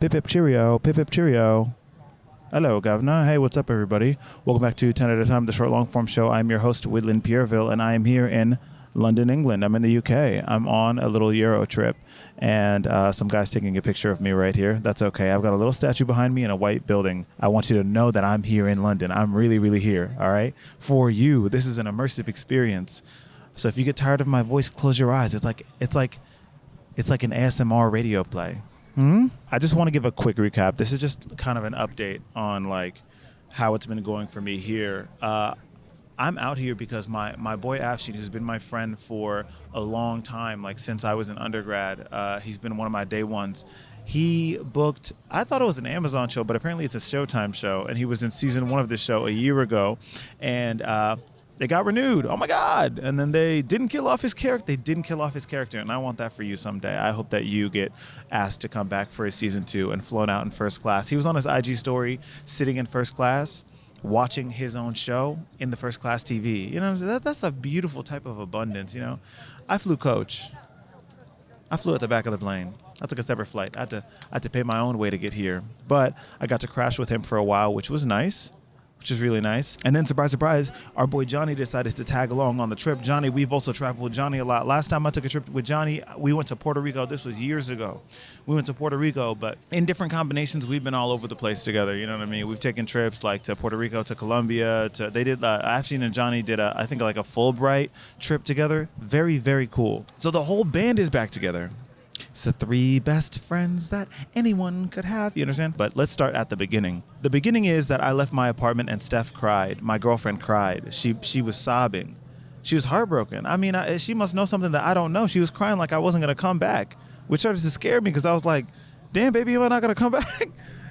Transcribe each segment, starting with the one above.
Pip pip cheerio, pip pip cheerio. Hello, Governor. Hey, what's up, everybody? Welcome back to 10 at a Time, the short long form show. I'm your host, Widlin Pierreville, and I am here in London, England. I'm in the UK. I'm on a little Euro trip, and some guy's taking a picture of me right here. That's okay. I've got a little statue behind me in a white building. I want you to know that I'm here in London. I'm really, really here, all right? For you, this is an immersive experience. So if you get tired of my voice, close your eyes. It's like an ASMR radio play. I just want to give a quick recap. This is just kind of an update on like how it's been going for me here. I'm out here because my boy Afshin, who's been my friend for a long time, like since I was an undergrad, he's been one of my day ones. He booked, I thought it was an Amazon show, but apparently it's a Showtime show, and he was in season 1 of this show a year ago, and they got renewed. Oh my God. And then they didn't kill off his character. And I want that for you someday. I hope that you get asked to come back for his season 2 and flown out in first class. He was on his IG story sitting in first class, watching his own show in the first class TV. You know what I'm saying? That's a beautiful type of abundance, you know? I flew coach. I flew at the back of the plane. I took a separate flight. I had to pay my own way to get here. But I got to crash with him for a while, which was nice. Which is really nice. And then, surprise, surprise, our boy Johnny decided to tag along on the trip. Johnny, we've also traveled with Johnny a lot. Last time I took a trip with Johnny, we went to Puerto Rico. This was years ago. We went to Puerto Rico, but in different combinations, we've been all over the place together. You know what I mean? We've taken trips like to Puerto Rico, to Colombia. Afshin and Johnny did I think like a Fulbright trip together. Very, very cool. So the whole band is back together. It's the 3 best friends that anyone could have, you understand? But let's start at the beginning. The beginning is that I left my apartment and Steph cried. My girlfriend cried. She was sobbing. She was heartbroken. I mean, she must know something that I don't know. She was crying like I wasn't going to come back, which started to scare me because I was like, damn, baby, am I not going to come back?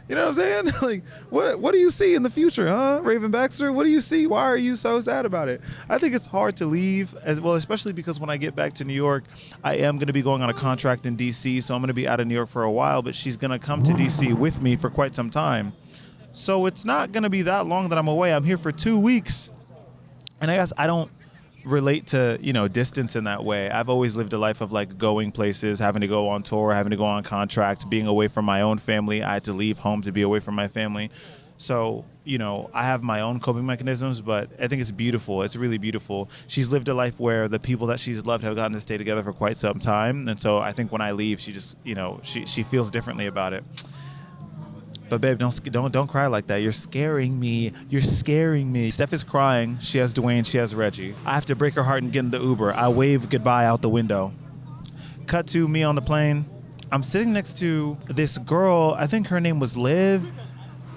You know what I'm saying? Like, what do you see in the future, huh? Raven Baxter, what do you see? Why are you so sad about it? I think it's hard to leave, as well, especially because when I get back to New York, I am going to be going on a contract in D.C., so I'm going to be out of New York for a while, but she's going to come to D.C. with me for quite some time. So it's not going to be that long that I'm away. I'm here for 2 weeks. And I guess I don't relate to, you know, distance in that way. I've always lived a life of like going places, having to go on tour, having to go on contract, being away from my own family. I had to leave home to be away from my family. So, you know, I have my own coping mechanisms, but I think it's beautiful. It's really beautiful. She's lived a life where the people that she's loved have gotten to stay together for quite some time. And so I think when I leave, she just, you know, she feels differently about it. But babe, don't cry like that. You're scaring me. You're scaring me. Steph is crying. She has Dwayne. She has Reggie. I have to break her heart and get in the Uber. I wave goodbye out the window. Cut to me on the plane. I'm sitting next to this girl. I think her name was Liv.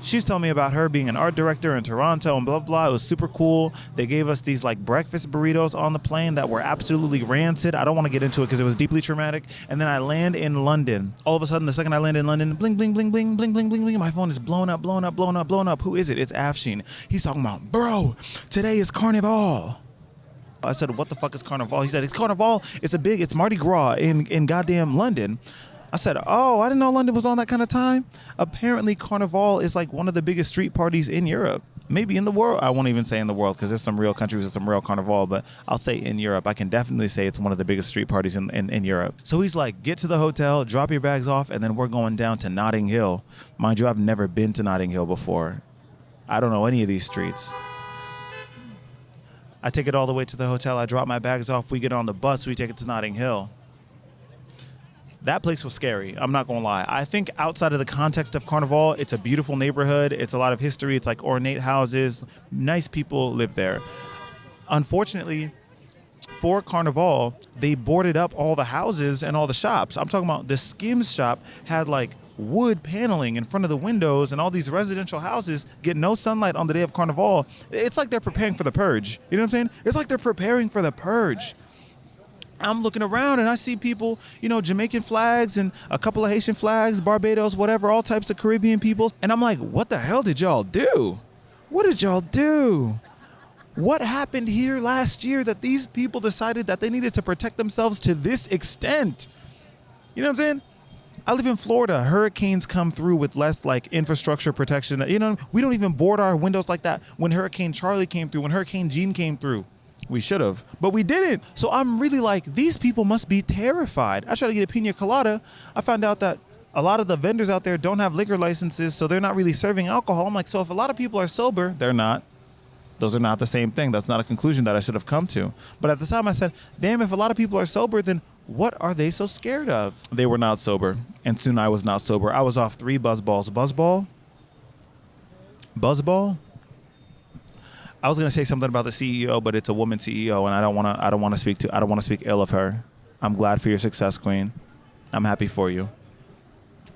She's telling me about her being an art director in Toronto and blah, blah. It was super cool. They gave us these like breakfast burritos on the plane that were absolutely rancid. I don't want to get into it because it was deeply traumatic. And then I land in London. All of a sudden, the second I land in London, bling, bling, bling, bling, bling, bling, bling, bling. My phone is blown up, blown up, blown up, blown up. Who is it? It's Afshin. He's talking about, bro, today is Carnival. I said, what the fuck is Carnival? He said, it's Carnival. It's Mardi Gras in goddamn London. I said, oh, I didn't know London was on that kind of time. Apparently, Carnival is like one of the biggest street parties in Europe. Maybe in the world. I won't even say in the world because there's some real countries with some real Carnival, but I'll say in Europe. I can definitely say it's one of the biggest street parties in Europe. So he's like, get to the hotel, drop your bags off, and then we're going down to Notting Hill. Mind you, I've never been to Notting Hill before. I don't know any of these streets. I take it all the way to the hotel. I drop my bags off. We get on the bus. We take it to Notting Hill. That place was scary. I'm not going to lie. I think outside of the context of Carnival, it's a beautiful neighborhood. It's a lot of history. It's like ornate houses. Nice people live there. Unfortunately, for Carnival, they boarded up all the houses and all the shops. I'm talking about the Skims shop had like wood paneling in front of the windows, and all these residential houses get no sunlight on the day of Carnival. It's like they're preparing for the purge. You know what I'm saying? It's like they're preparing for the purge. I'm looking around and I see people, you know, Jamaican flags and a couple of Haitian flags, Barbados, whatever, all types of Caribbean peoples. And I'm like, what the hell did y'all do? What did y'all do? What happened here last year that these people decided that they needed to protect themselves to this extent? You know what I'm saying? I live in Florida. Hurricanes come through with less like infrastructure protection. You know, we don't even board our windows like that. When Hurricane Charlie came through, when Hurricane Jean came through, we should have, but we didn't. So I'm really like, these people must be terrified. I tried to get a pina colada. I found out that a lot of the vendors out there don't have liquor licenses, so they're not really serving alcohol. I'm like, so if a lot of people are sober, they're not. Those are not the same thing. That's not a conclusion that I should have come to. But at the time I said, damn, if a lot of people are sober, then what are they so scared of? They were not sober. And soon I was not sober. I was off 3 buzzballs. Buzzball? I was going to say something about the CEO, but it's a woman CEO, and I don't want to speak ill of her. I'm glad for your success, Queen. I'm happy for you.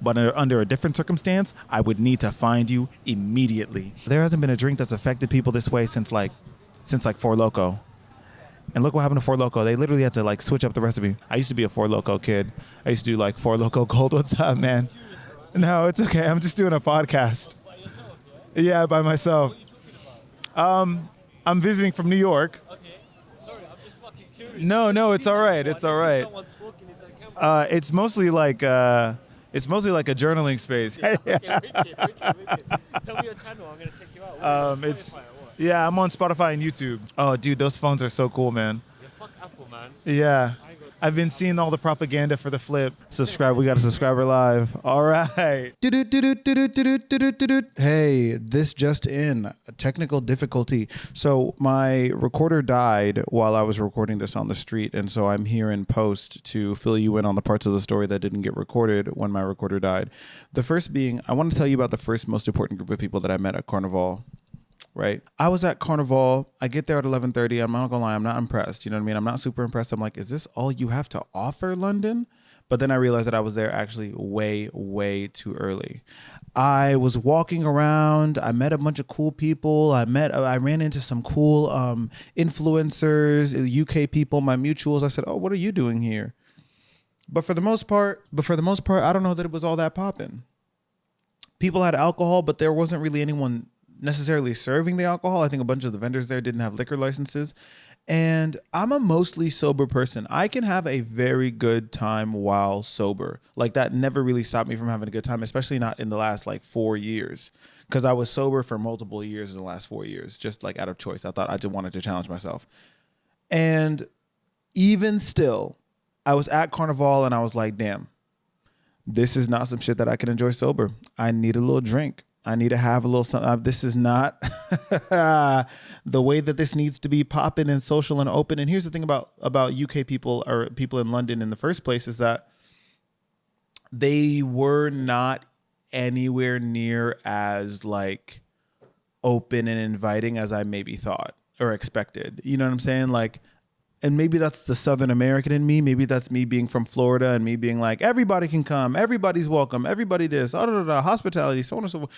But under a different circumstance, I would need to find you immediately. There hasn't been a drink that's affected people this way since Four Loko. And look what happened to Four Loko. They literally had to like switch up the recipe. I used to be a Four Loko kid. I used to do like Four Loko Gold. What's up, man? No, it's okay. I'm just doing a podcast. Yeah, by myself. I'm visiting from New York. Okay. Sorry, I'm just fucking curious. No, it's all right. It's all right. It's mostly like a journaling space. Yeah, okay, wicked. Tell me your channel. I'm gonna check you out. Yeah, I'm on Spotify and YouTube. Oh, dude, those phones are so cool, man. Yeah, fuck Apple, man. Yeah. I've been seeing all the propaganda for the flip. Subscribe. We got a subscriber live. All right. Hey, this just in. A technical difficulty. So my recorder died while I was recording this on the street. And so I'm here in post to fill you in on the parts of the story that didn't get recorded when my recorder died. The first being, I want to tell you about the first most important group of people that I met at Carnival. Right. I was at Carnival. I get there at 11:30. I'm not gonna lie. I'm not impressed. You know what I mean? I'm not super impressed. I'm like, is this all you have to offer, London? But then I realized that I was there actually way, way too early. I was walking around. I met a bunch of cool people. I ran into some cool influencers, UK people, my mutuals. I said, oh, what are you doing here? But for the most part, I don't know that it was all that popping. People had alcohol, but there wasn't really anyone necessarily serving the alcohol. I think a bunch of the vendors there didn't have liquor licenses. And I'm a mostly sober person. I can have a very good time while sober. Like that never really stopped me from having a good time, especially not in the last like 4 years. Because I was sober for multiple years in the last 4 years, just like out of choice. I thought I just wanted to challenge myself. And even still, I was at Carnival and I was like, damn, this is not some shit that I can enjoy sober. I need a little drink. I need to have a little something. This is not the way that this needs to be popping and social and open. And here's the thing about UK people or people in London in the first place is that they were not anywhere near as like open and inviting as I maybe thought or expected. You know what I'm saying? Like, and maybe that's the Southern American in me. Maybe that's me being from Florida and me being like, everybody can come. Everybody's welcome. Everybody this. Hospitality, so on and so forth.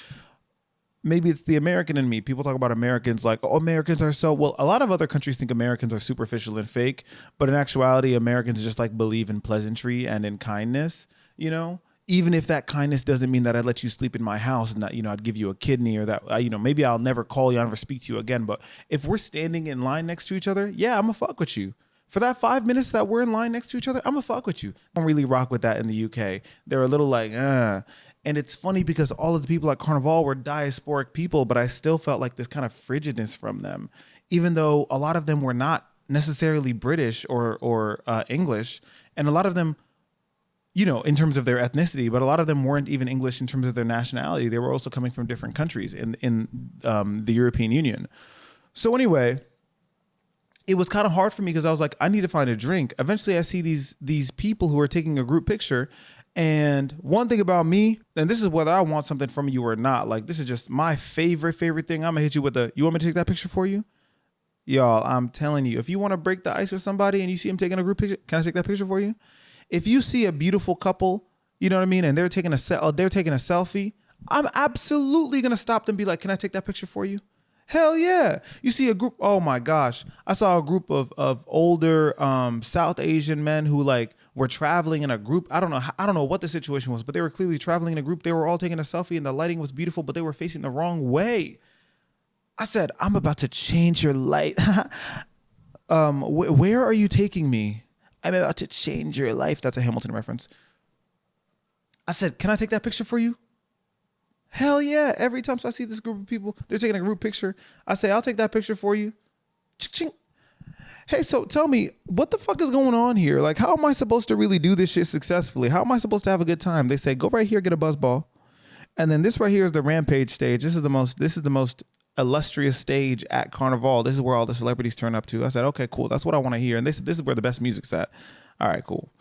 Maybe it's the American in me. People talk about Americans like, oh, Americans are so... Well, a lot of other countries think Americans are superficial and fake. But in actuality, Americans just like believe in pleasantry and in kindness, you know? Even if that kindness doesn't mean that I'd let you sleep in my house and that, you know, I'd give you a kidney or that, you know, maybe I'll never call you, I'll never speak to you again. But if we're standing in line next to each other, yeah, I'm gonna fuck with you. For that 5 minutes that we're in line next to each other, I'm gonna fuck with you. I don't really rock with that in the UK. They're a little like, And it's funny because all of the people at Carnival were diasporic people, but I still felt like this kind of frigidness from them, even though a lot of them were not necessarily British or English. And a lot of them, you know, in terms of their ethnicity, but a lot of them weren't even English in terms of their nationality. They were also coming from different countries in the European Union. So anyway, it was kind of hard for me because I was like, I need to find a drink. Eventually I see these people who are taking a group picture. And one thing about me, and this is whether I want something from you or not, like this is just my favorite thing. I'm gonna hit you with you want me to take that picture for you? Y'all, I'm telling you, if you want to break the ice with somebody and you see them taking a group picture, can I take that picture for you? If you see a beautiful couple, you know what I mean, and they're taking a selfie, I'm absolutely going to stop them and be like, can I take that picture for you? Hell yeah. You see a group, oh my gosh. I saw a group of older South Asian men who like were traveling in a group. I don't know what the situation was, but they were clearly traveling in a group. They were all taking a selfie and the lighting was beautiful, but they were facing the wrong way. I said, I'm about to change your light. Where are you taking me? I'm about to change your life. That's a Hamilton reference. I said, can I take that picture for you? Hell yeah. Every time I see this group of people, they're taking a group picture. I say, I'll take that picture for you. Ching. Hey, so tell me, what the fuck is going on here? Like, how am I supposed to really do this shit successfully? How am I supposed to have a good time? They say, go right here, get a buzzball. And then this right here is the Rampage stage. This is the most illustrious stage at Carnival. This is where all the celebrities turn up to. I said, okay, cool. That's what I want to hear. And this is where the best music's at. All right, cool.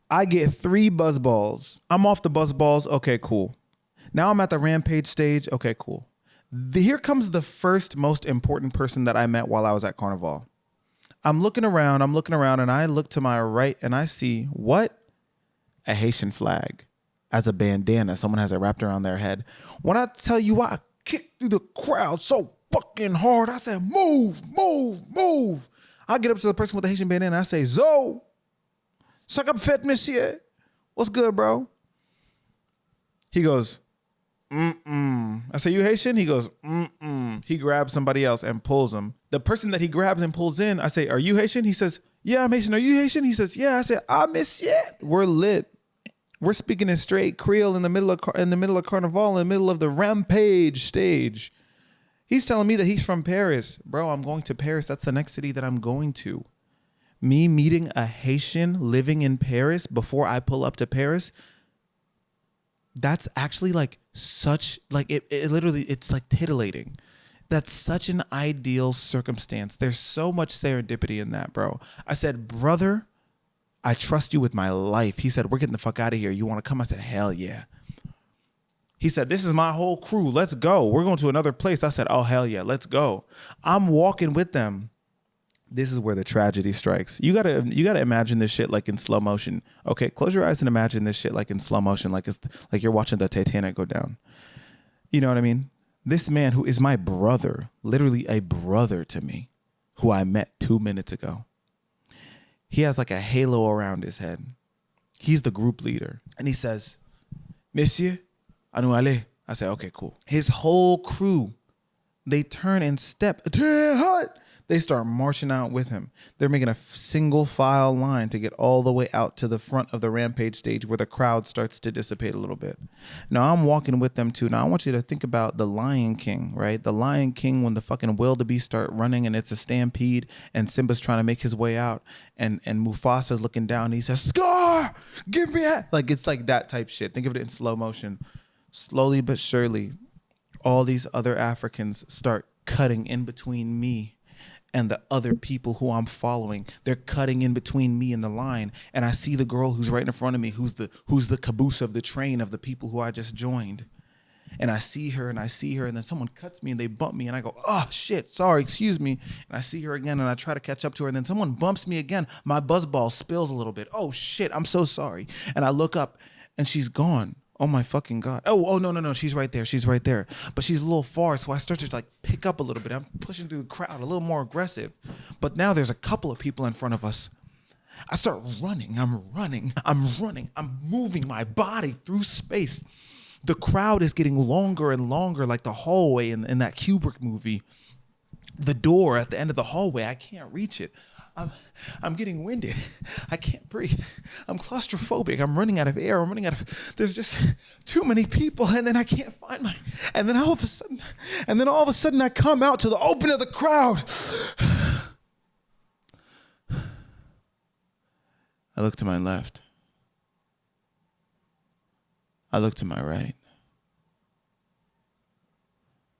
I get 3 buzzballs. I'm off the buzzballs. Okay, cool. Now I'm at the Rampage stage. Okay, cool. Here comes the first most important person that I met while I was at Carnival. I'm looking around, and I look to my right, and I see what? A Haitian flag as a bandana. Someone has it wrapped around their head. When I tell you I kicked through the crowd so fucking hard, I said, move, move, move. I get up to the person with the Haitian bandana, and I say, Zo, suck up fet, monsieur. What's good, bro? He goes, mm-mm. I say, you Haitian? He goes, mm-mm. He grabs somebody else and pulls him. The person that he grabs and pulls in, I say, are you Haitian? He says, yeah, I'm Haitian. Are you Haitian? He says, yeah. I said, monsieur. We're lit. We're speaking in straight Creole in the middle of Carnival, in the middle of the Rampage stage. He's telling me that he's from Paris. Bro, I'm going to Paris. That's the next city that I'm going to. Me meeting a Haitian living in Paris before I pull up to Paris, that's actually like such, like it literally, it's like titillating. That's such an ideal circumstance. There's so much serendipity in that, bro. I said, brother, I trust you with my life. He said, we're getting the fuck out of here. You want to come? I said, hell yeah. He said, this is my whole crew. Let's go. We're going to another place. I said, oh, hell yeah, let's go. I'm walking with them. This is where the tragedy strikes. You gotta imagine this shit like in slow motion. Okay, close your eyes and imagine this shit like in slow motion, like it's like you're watching the Titanic go down. You know what I mean? This man who is my brother, literally a brother to me, who I met 2 minutes ago. He has like a halo around his head. He's the group leader. And he says, Monsieur, anu allez. I say, okay, cool. His whole crew, they turn and step. They start marching out with him. They're making a single file line to get all the way out to the front of the Rampage stage where the crowd starts to dissipate a little bit. Now I'm walking with them too. Now I want you to think about the Lion King, right? The Lion King, when the fucking wildebeest start running and it's a stampede and Simba's trying to make his way out and Mufasa's looking down and he says, Scar, give me that. Like it's like that type shit. Think of it in slow motion. Slowly but surely, all these other Africans start cutting in between me and the other people who I'm following. They're cutting in between me and the line. And I see the girl who's right in front of me, who's the caboose of the train of the people who I just joined. And I see her, and then someone cuts me and they bump me and I go, oh shit, sorry, excuse me. And I see her again and I try to catch up to her and then someone bumps me again. My buzzball spills a little bit. Oh shit, I'm so sorry. And I look up and she's gone. Oh my fucking God. Oh, no. She's right there. But she's a little far. So I start to like pick up a little bit. I'm pushing through the crowd a little more aggressive. But now there's a couple of people in front of us. I start running. I'm moving my body through space. The crowd is getting longer and longer, like the hallway in that Kubrick movie. The door at the end of the hallway, I can't reach it. I'm getting winded. I can't breathe. I'm claustrophobic. I'm running out of air. There's just too many people, and then I can't find and then all of a sudden I come out to the open of the crowd. I look to my left. I look to my right.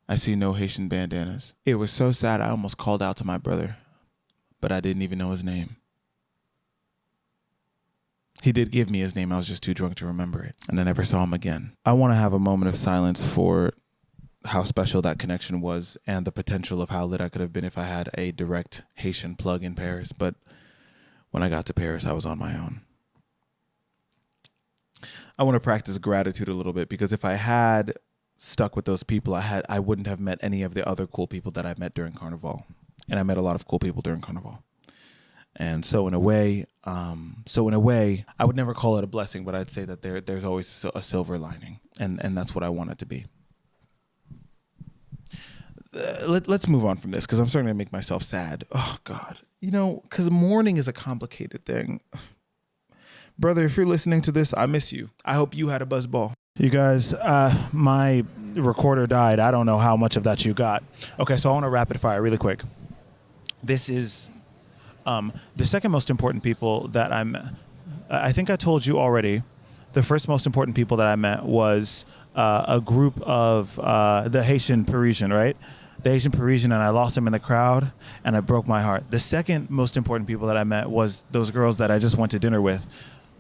I see no Haitian bandanas. It was so sad I almost called out to my brother, but I didn't even know his name. He did give me his name. I was just too drunk to remember it. And I never saw him again. I want to have a moment of silence for how special that connection was and the potential of how lit I could have been if I had a direct Haitian plug in Paris. But when I got to Paris, I was on my own. I want to practice gratitude a little bit because if I had stuck with those people, I wouldn't have met any of the other cool people that I met during Carnival. And I met a lot of cool people during Carnival. And so in a way, I would never call it a blessing, but I'd say that there's always a silver lining. And that's what I want it to be. Let's move on from this because I'm starting to make myself sad. Oh, God. You know, because mourning is a complicated thing. Brother, if you're listening to this, I miss you. I hope you had a buzz ball. You guys, my recorder died. I don't know how much of that you got. Okay, so I want to rapid fire really quick. This is The second most important people that I think I told you already, the first most important people that I met was a group of the Haitian Parisian, right? The Haitian Parisian, and I lost them in the crowd, and it broke my heart. The second most important people that I met was those girls that I just went to dinner with.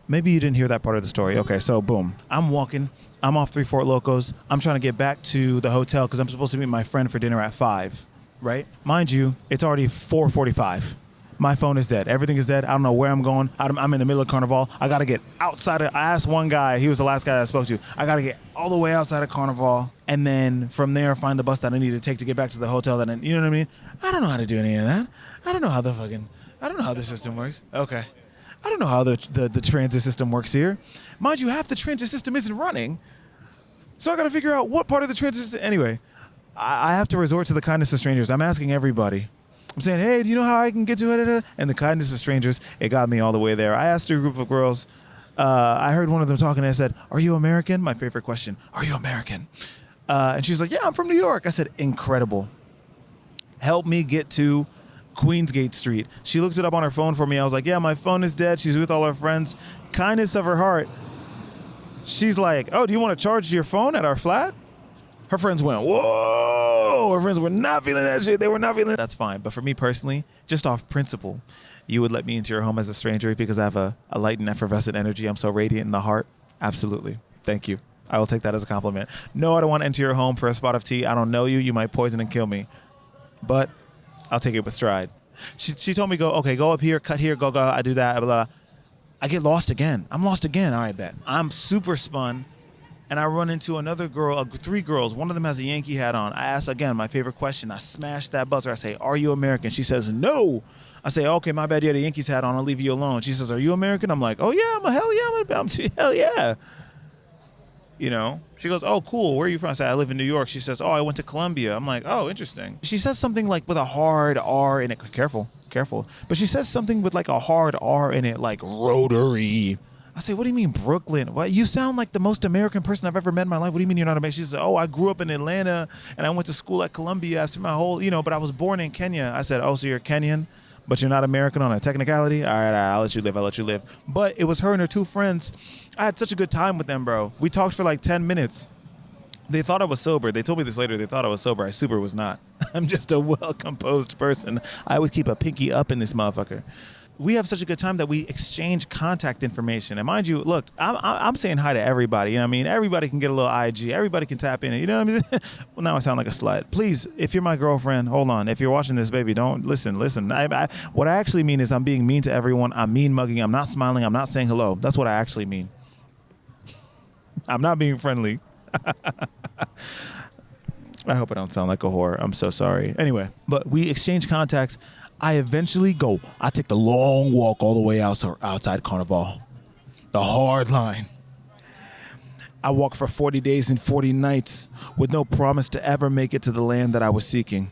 Maybe you didn't hear that part of the story. Okay, so boom. I'm walking. I'm off 3 Fort Locos. I'm trying to get back to the hotel because I'm supposed to meet my friend for dinner at 5, right? Mind you, it's already 4:45. My phone is dead. Everything is dead. I don't know where I'm going. I'm in the middle of Carnival. I got to get outside I asked one guy. He was the last guy that I spoke to. I got to get all the way outside of Carnival. And then from there, find the bus that I need to take to get back to the hotel. You know what I mean? I don't know how to do any of that. I don't know how the system works. Okay. I don't know how the transit system works here. Mind you, half the transit system isn't running. So I got to figure out what part of the transit system. Anyway, I have to resort to the kindness of strangers. I'm asking everybody. I'm saying, hey, do you know how I can get to it? And the kindness of strangers, it got me all the way there. I asked a group of girls. I heard one of them talking, and I said, are you American? My favorite question. Are you American? And she's like, yeah, I'm from New York. I said, incredible. Help me get to Queensgate Street. She looked it up on her phone for me. I was like, yeah, my phone is dead. She's with all her friends. Kindness of her heart. She's like, oh, do you want to charge your phone at our flat? Her friends went, whoa! Her friends were not feeling that shit. They were not feeling it. That's fine. But for me personally, just off principle, you would let me into your home as a stranger because I have a light and effervescent energy. I'm so radiant in the heart. Absolutely. Thank you. I will take that as a compliment. No, I don't want to enter your home for a spot of tea. I don't know you. You might poison and kill me. But I'll take it with stride. She told me, go up here, cut here, go. I do that, blah, blah. I get lost again. I'm lost again. All right, bet. I'm super spun. And I run into another girl, 3 girls. One of them has a Yankee hat on. I ask again, my favorite question. I smash that buzzer. I say, are you American? She says, no. I say, okay, my bad. You had a Yankees hat on. I'll leave you alone. She says, are you American? I'm like, oh, yeah, hell yeah. You know, she goes, oh, cool. Where are you from? I say, I live in New York. She says, oh, I went to Columbia. I'm like, oh, interesting. She says something like with a hard R in it. Careful. But she says something with like a hard R in it, like rotary. I say, what do you mean Brooklyn? What? You sound like the most American person I've ever met in my life. What do you mean you're not American? She says, oh, I grew up in Atlanta and I went to school at Columbia after my whole, but I was born in Kenya. I said, oh, so you're Kenyan, but you're not American on a technicality? All right, I'll let you live. But it was her and her 2 friends. I had such a good time with them, bro. We talked for like 10 minutes. They thought I was sober. They told me this later. They thought I was sober. I super was not. I'm just a well-composed person. I would keep a pinky up in this motherfucker. We have such a good time that we exchange contact information. And mind you, look, I'm saying hi to everybody. You know what I mean? Everybody can get a little IG. Everybody can tap in. You know what I mean? Well, now I sound like a slut. Please, if you're my girlfriend, hold on. If you're watching this, baby, don't listen. What I actually mean is I'm being mean to everyone. I'm mean mugging. I'm not smiling. I'm not saying hello. That's what I actually mean. I'm not being friendly. I hope I don't sound like a whore. I'm so sorry. Anyway, but we exchange contacts. I eventually go. I take the long walk all the way outside Carnival. The hard line. I walked for 40 days and 40 nights with no promise to ever make it to the land that I was seeking.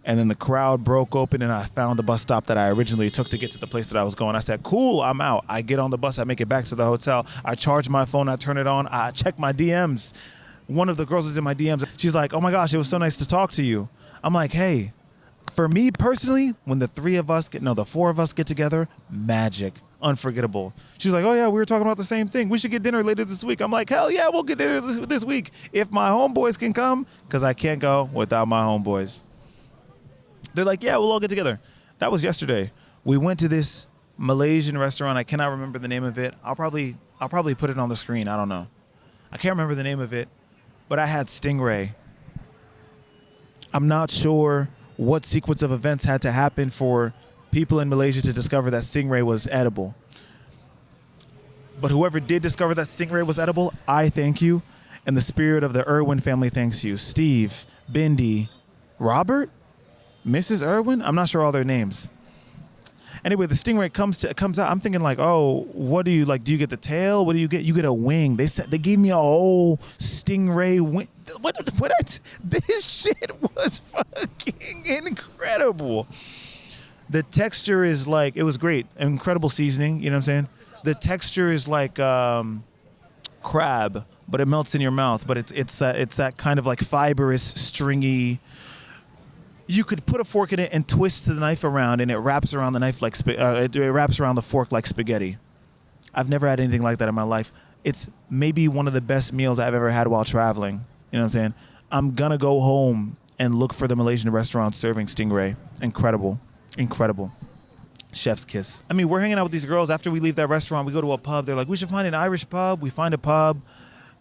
And then the crowd broke open and I found the bus stop that I originally took to get to the place that I was going. I said, cool, I'm out. I get on the bus. I make it back to the hotel. I charge my phone. I turn it on. I check my DMs. One of the girls is in my DMs. She's like, oh my gosh, it was so nice to talk to you. I'm like, hey. For me personally, when the 4 of us get together, magic, unforgettable. She's like, oh yeah, we were talking about the same thing. We should get dinner later this week. I'm like, hell yeah, we'll get dinner this week. If my homeboys can come, because I can't go without my homeboys. They're like, yeah, we'll all get together. That was yesterday. We went to this Malaysian restaurant. I cannot remember the name of it. I'll probably put it on the screen. I don't know. I can't remember the name of it, but I had stingray. I'm not sure what sequence of events had to happen for people in Malaysia to discover that stingray was edible. But whoever did discover that stingray was edible, I thank you. And the spirit of the Irwin family thanks you. Steve, Bindi, Robert, Mrs. Irwin? I'm not sure all their names. Anyway, the stingray comes out. I'm thinking like, oh, what do you like? Do you get the tail? What do you get? You get a wing. They gave me a whole stingray wing. This shit was fucking incredible. The texture is like, it was great. Incredible seasoning. You know what I'm saying? The texture is like crab, but it melts in your mouth. But it's that kind of like fibrous, stringy. you could put a fork in it and twist the knife around, and it wraps around the knife like it wraps around the fork like spaghetti. I've never had anything like that in my life. It's maybe one of the best meals I've ever had while traveling. You know what I'm saying? I'm gonna go home and look for the Malaysian restaurant serving stingray. Incredible, incredible. Chef's kiss. I mean, we're hanging out with these girls. After we leave that restaurant, we go to a pub. They're like, we should find an Irish pub. We find a pub.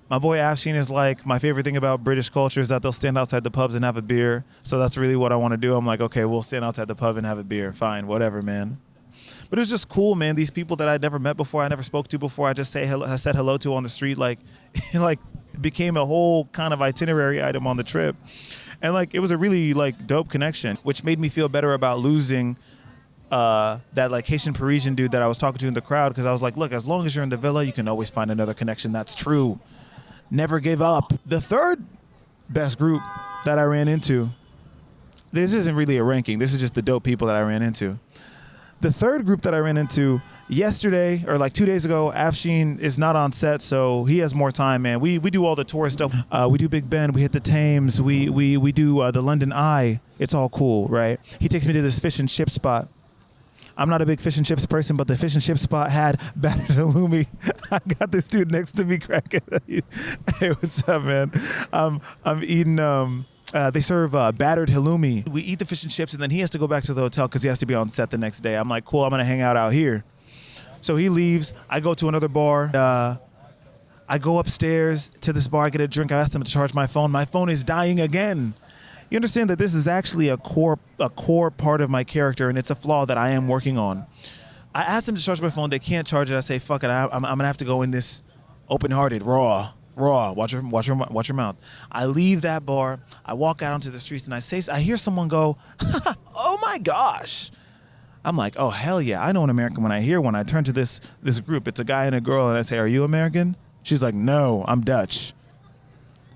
My boy Afshin is like, my favorite thing about British culture is that they'll stand outside the pubs and have a beer. So that's really what I want to do. I'm like, okay, we'll stand outside the pub and have a beer. Fine, whatever, man. But it was just cool, man. These people that I'd never met before, I never spoke to before, I just said hello to on the street, like, like became a whole kind of itinerary item on the trip. And like, it was a really like dope connection, which made me feel better about losing that like Haitian Parisian dude that I was talking to in the crowd, because I was like, look, as long as you're in the villa, you can always find another connection. That's true. Never give up. The third best group that I ran into, this isn't really a ranking. This is just the dope people that I ran into. The third group that I ran into yesterday, or like 2 days ago, Afshin is not on set, so he has more time, man. We do all the tourist stuff. We do Big Ben. We hit the Thames. We do the London Eye. It's all cool, right? He takes me to this fish and chip spot. I'm not a big fish and chips person, but the fish and chip spot had battered halloumi. I got this dude next to me cracking. Hey, what's up, man? I'm eating. They serve battered halloumi. We eat the fish and chips, and then he has to go back to the hotel because he has to be on set the next day. I'm like, cool, I'm going to hang out here. So he leaves. I go to another bar. I go upstairs to this bar. I get a drink. I ask them to charge my phone. My phone is dying again. You understand that this is actually a core part of my character, and it's a flaw that I am working on. I asked them to charge my phone. They can't charge it. I say, fuck it. I'm going to have to go in this open-hearted, raw. Watch your mouth. I leave that bar. I walk out onto the streets, and I hear someone go, oh my gosh. I'm like, oh hell yeah, I know an American when I hear one. I turn to this group. It's a guy and a girl, and I say, are you American? She's like, no, I'm Dutch.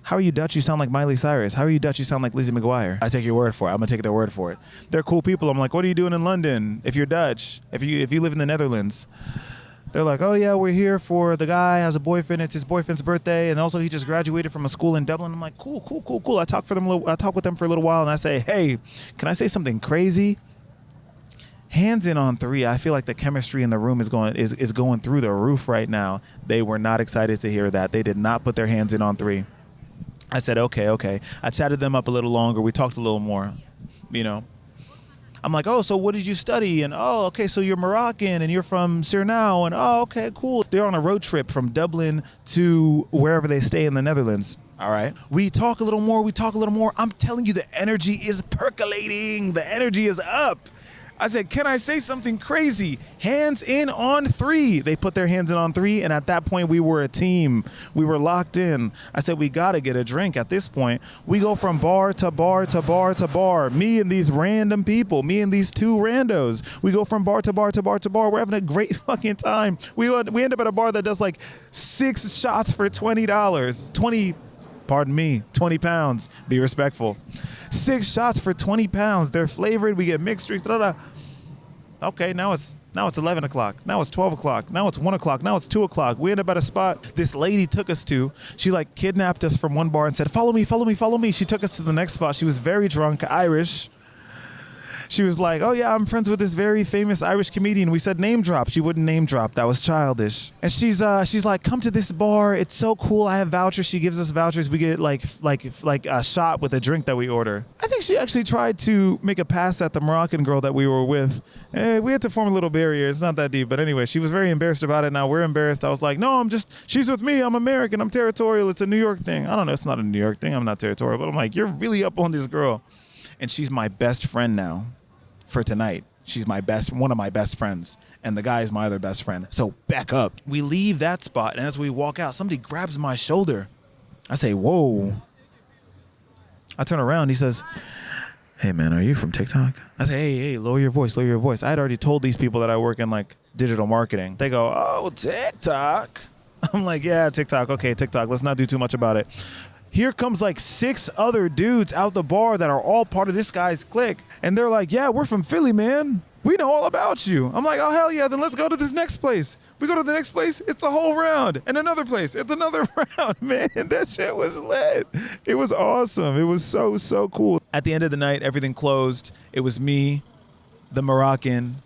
How are you Dutch? You sound like Miley Cyrus. How are you Dutch? You sound like Lizzie McGuire. I take your word for it. I'm gonna take their word for it. They're cool people. I'm like, what are you doing in London? If you're Dutch, if you live in the Netherlands. They're like, oh yeah, we're here for the guy has a boyfriend. It's his boyfriend's birthday, and also he just graduated from a school in Dublin. I'm like, cool. I talk with them for a little while, and I say, hey, can I say something crazy? Hands in on three. I feel like the chemistry in the room is going through the roof right now. They were not excited to hear that. They did not put their hands in on three. I said, okay. I chatted them up a little longer. We talked a little more, you know. I'm like, oh, so what did you study? And, oh, okay, so you're Moroccan and you're from Suriname. And, oh, okay, cool. They're on a road trip from Dublin to wherever they stay in the Netherlands. All right. We talk a little more. I'm telling you, the energy is percolating. The energy is up. I said, can I say something crazy? Hands in on three. They put their hands in on three, and at that point, we were a team. We were locked in. I said, we got to get a drink at this point. We go from bar to bar to bar to bar. Me and these random people. Me and these two randos. We go from bar to bar to bar to bar. We're having a great fucking time. We end up at a bar that does like 6 shots for $20. 20 pounds. Be respectful. 6 shots for 20 pounds. They're flavored. We get mixed drinks. Okay, now it's 11 o'clock. Now it's 12 o'clock. Now it's 1 o'clock. Now it's 2 o'clock. We end up at a spot this lady took us to. She like kidnapped us from one bar and said, follow me. She took us to the next spot. She was very drunk, Irish. She was like, oh yeah, I'm friends with this very famous Irish comedian. We said name drop. She wouldn't name drop. That was childish. And she's like, come to this bar. It's so cool. I have vouchers. She gives us vouchers. We get like a shot with a drink that we order. I think she actually tried to make a pass at the Moroccan girl that we were with. We had to form a little barrier. It's not that deep. But anyway, she was very embarrassed about it. Now we're embarrassed. I was like, no, she's with me. I'm American. I'm territorial. It's a New York thing. I don't know. It's not a New York thing. I'm not territorial. But I'm like, you're really up on this girl. And she's my best friend now for tonight. She's one of my best friends. And the guy is my other best friend. So back up. We leave that spot. And as we walk out, somebody grabs my shoulder. I say, whoa. I turn around. He says, hey, man, are you from TikTok? I say, hey, lower your voice. I had already told these people that I work in like digital marketing. They go, oh, TikTok. I'm like, yeah, TikTok. Okay, TikTok. Let's not do too much about it. Here comes like 6 other dudes out the bar that are all part of this guy's clique. And they're like, yeah, we're from Philly, man. we know all about you. I'm like, oh, hell yeah, then let's go to this next place. We go to the next place, it's a whole round. And another place, it's another round, man. That shit was lit. It was awesome. It was so, so cool. At the end of the night, everything closed. It was me, the Moroccan,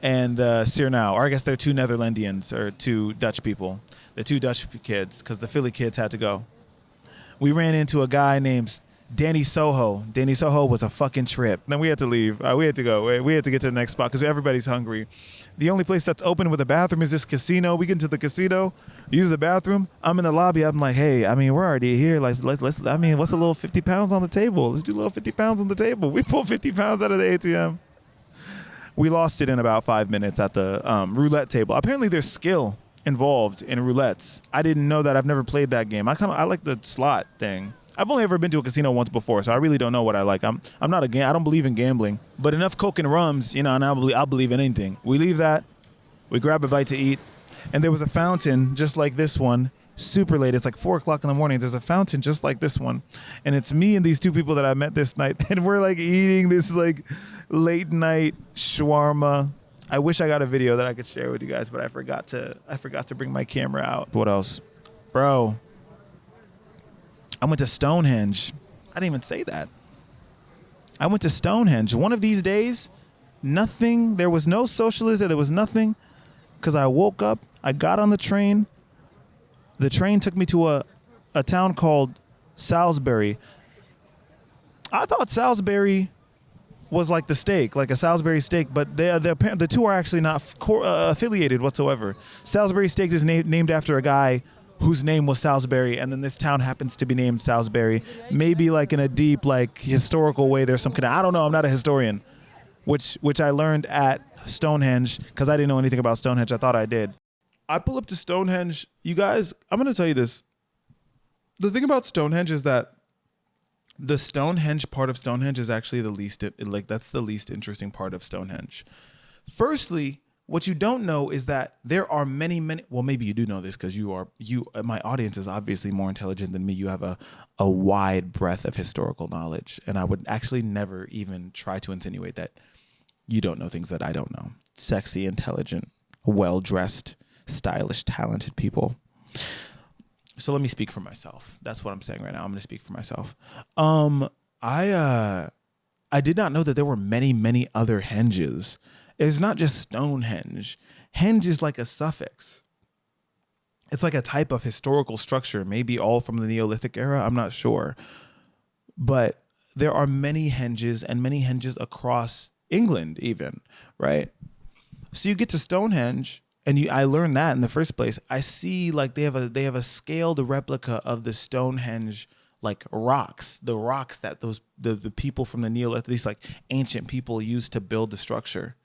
and Sirnau. Or I guess they're 2 Netherlandians or 2 Dutch people. The 2 Dutch kids, because the Philly kids had to go. We ran into a guy named Danny Soho. Danny Soho was a fucking trip. Then we had to leave. We had to go. We had to get to the next spot because everybody's hungry. The only place that's open with a bathroom is this casino. We get into the casino, use the bathroom. I'm in the lobby. I'm like, hey, I mean, we're already here. Let's. I mean, what's a little 50 pounds on the table? Let's do a little 50 pounds on the table. We pulled 50 pounds out of the ATM. We lost it in about 5 minutes at the roulette table. Apparently, there's skill involved in roulettes. I didn't know that. I've never played that game. I like the slot thing. I've only ever been to a casino once before, so I really don't know what I like. I don't believe in gambling, but enough Coke and rums, and I'll believe in anything. We leave that, we grab a bite to eat, and there was a fountain just like this one, super late. It's like 4 o'clock in the morning. There's a fountain just like this one, and it's me and these 2 people that I met this night, and we're like eating this like late night shawarma. I wish I got a video that I could share with you guys, but I forgot to bring my camera out. What else, bro? I went to Stonehenge. I didn't even say that. I went to Stonehenge. One of these days, nothing, there was no socialism, there was nothing, because I woke up, I got on the train. The train took me to a town called Salisbury. I thought Salisbury was like the steak, like a Salisbury steak, but the 2 are actually not affiliated whatsoever. Salisbury steak is named after a guy whose name was Salisbury, and then this town happens to be named Salisbury. Maybe like in a deep, like historical way, there's some kind of, I don't know, I'm not a historian, which I learned at Stonehenge, because I didn't know anything about Stonehenge. I thought I did. I pull up to Stonehenge. You guys, I'm going to tell you this. The thing about Stonehenge is that the Stonehenge part of Stonehenge is actually that's the least interesting part of Stonehenge. Firstly, what you don't know is that there are many, well, maybe you do know this because my audience is obviously more intelligent than me. You have a wide breadth of historical knowledge. And I would actually never even try to insinuate that you don't know things that I don't know. Sexy, intelligent, well-dressed, stylish, talented people. So let me speak for myself. That's what I'm saying right now. I'm going to speak for myself. I did not know that there were many other henges. It's not just Stonehenge. Henge is like a suffix. It's like a type of historical structure, maybe all from the Neolithic era. I'm not sure. But there are many henges and many henges across England even, right? So you get to Stonehenge, and I learned that in the first place. I see like they have a scaled replica of the Stonehenge like rocks, the rocks that the people from the Neolithic, these like ancient people used to build the structure.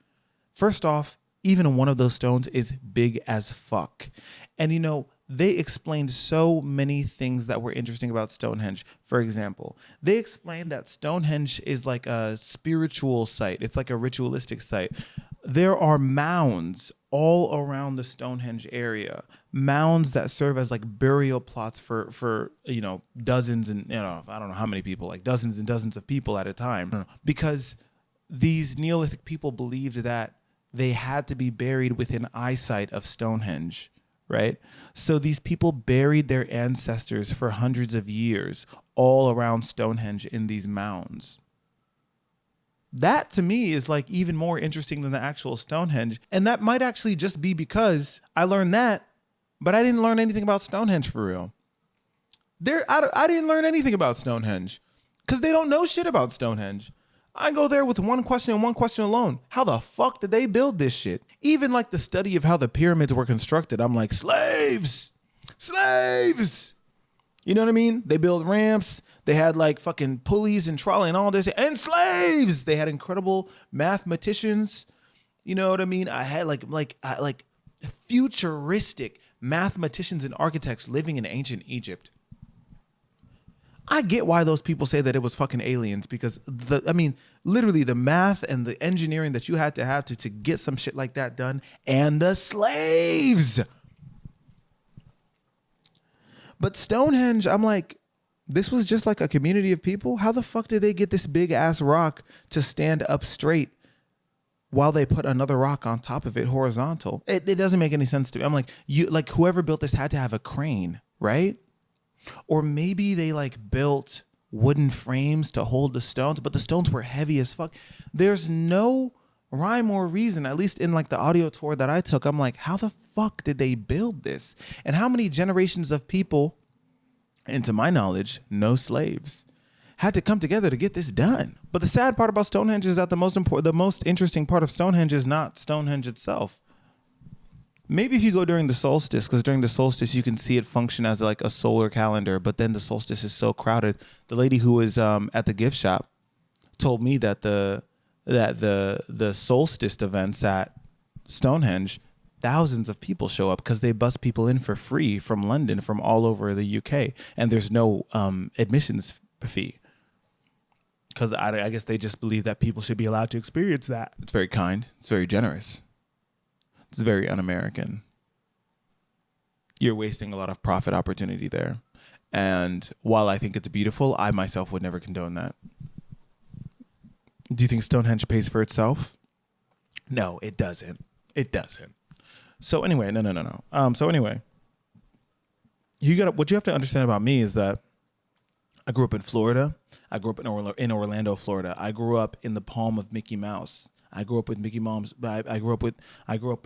First off, even one of those stones is big as fuck. And they explained so many things that were interesting about Stonehenge. For example, they explained that Stonehenge is like a spiritual site. It's like a ritualistic site. There are mounds all around the Stonehenge area, mounds that serve as like burial plots for dozens and I don't know how many people, like dozens and dozens of people at a time, because these Neolithic people believed that they had to be buried within eyesight of Stonehenge, right? So these people buried their ancestors for hundreds of years all around Stonehenge in these mounds. That to me is like even more interesting than the actual Stonehenge. And that might actually just be because I learned that, but I didn't learn anything about Stonehenge for real. I didn't learn anything about Stonehenge because they don't know shit about Stonehenge. I go there with one question and one question alone. How the fuck did they build this shit? Even like the study of how the pyramids were constructed, I'm like, slaves! You know what I mean? They build ramps. They had like fucking pulleys and trolley and all this. And slaves! They had incredible mathematicians. You know what I mean? I had like futuristic mathematicians and architects living in ancient Egypt. I get why those people say that it was fucking aliens, because literally the math and the engineering that you had to have to get some shit like that done, and the slaves. But Stonehenge, I'm like, this was just like a community of people. How the fuck did they get this big ass rock to stand up straight while they put another rock on top of it horizontal. It doesn't make any sense to me. I'm like, whoever built this had to have a crane, right? Or maybe they like built wooden frames to hold the stones, but the stones were heavy as fuck. There's no rhyme or reason, at least in like the audio tour that I took. I'm like, how the fuck did they build this? And how many generations of people, and to my knowledge, no slaves, had to come together to get this done? But the sad part about Stonehenge is that the most interesting part of Stonehenge is not Stonehenge itself. Maybe if you go during the solstice, because during the solstice you can see it function as like a solar calendar, but then the solstice is so crowded. The lady who was at the gift shop told me that the solstice events at Stonehenge, thousands of people show up because they bus people in for free from London, from all over the UK, and there's no admissions fee. Because I guess they just believe that people should be allowed to experience that. It's very kind. It's very generous. It's very un-American. You're wasting a lot of profit opportunity there. And while I think it's beautiful, I myself would never condone that. Do you think Stonehenge pays for itself? No, it doesn't. It doesn't. So anyway, no. So anyway, what you have to understand about me is that I grew up in Florida. I grew up in Orlando, Florida. I grew up in the palm of Mickey Mouse. I grew up with Mickey Mouse. I grew up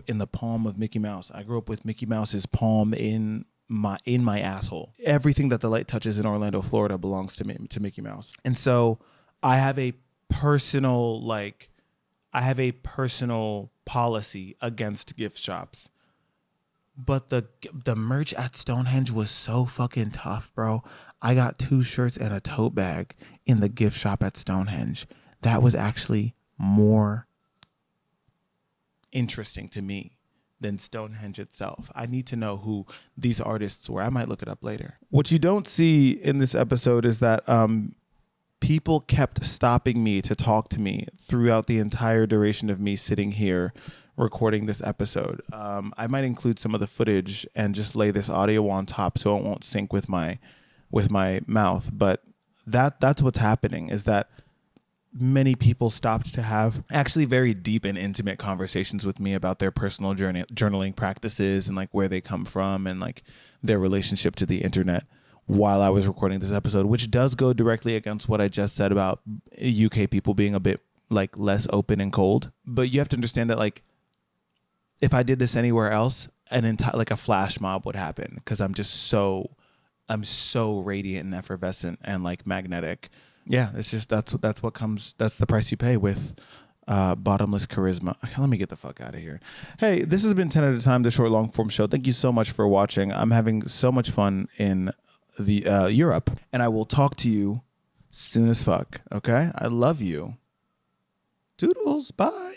in the palm of Mickey Mouse. I grew up with Mickey Mouse's palm in my asshole. Everything that the light touches in Orlando, Florida belongs to Mickey Mouse. And so I have a personal policy against gift shops. But the merch at Stonehenge was so fucking tough, bro. I got 2 shirts and a tote bag in the gift shop at Stonehenge. That was actually more interesting to me than Stonehenge itself. I need to know who these artists were. I might look it up later. What you don't see in this episode is that people kept stopping me to talk to me throughout the entire duration of me sitting here recording this episode. I might include some of the footage and just lay this audio on top so it won't sync with my mouth. But that's what's happening, is that many people stopped to have actually very deep and intimate conversations with me about their personal journaling practices and like where they come from and like their relationship to the internet while I was recording this episode, which does go directly against what I just said about UK people being a bit like less open and cold. But you have to understand that like if I did this anywhere else, like a flash mob would happen, because I'm so radiant and effervescent and like magnetic. Yeah, it's just that's what comes. That's the price you pay with bottomless charisma. Okay, let me get the fuck out of here. Hey, this has been 10 at a time, the short long form show. Thank you so much for watching. I'm having so much fun in the Europe, and I will talk to you soon as fuck. Okay, I love you. Toodles. Bye.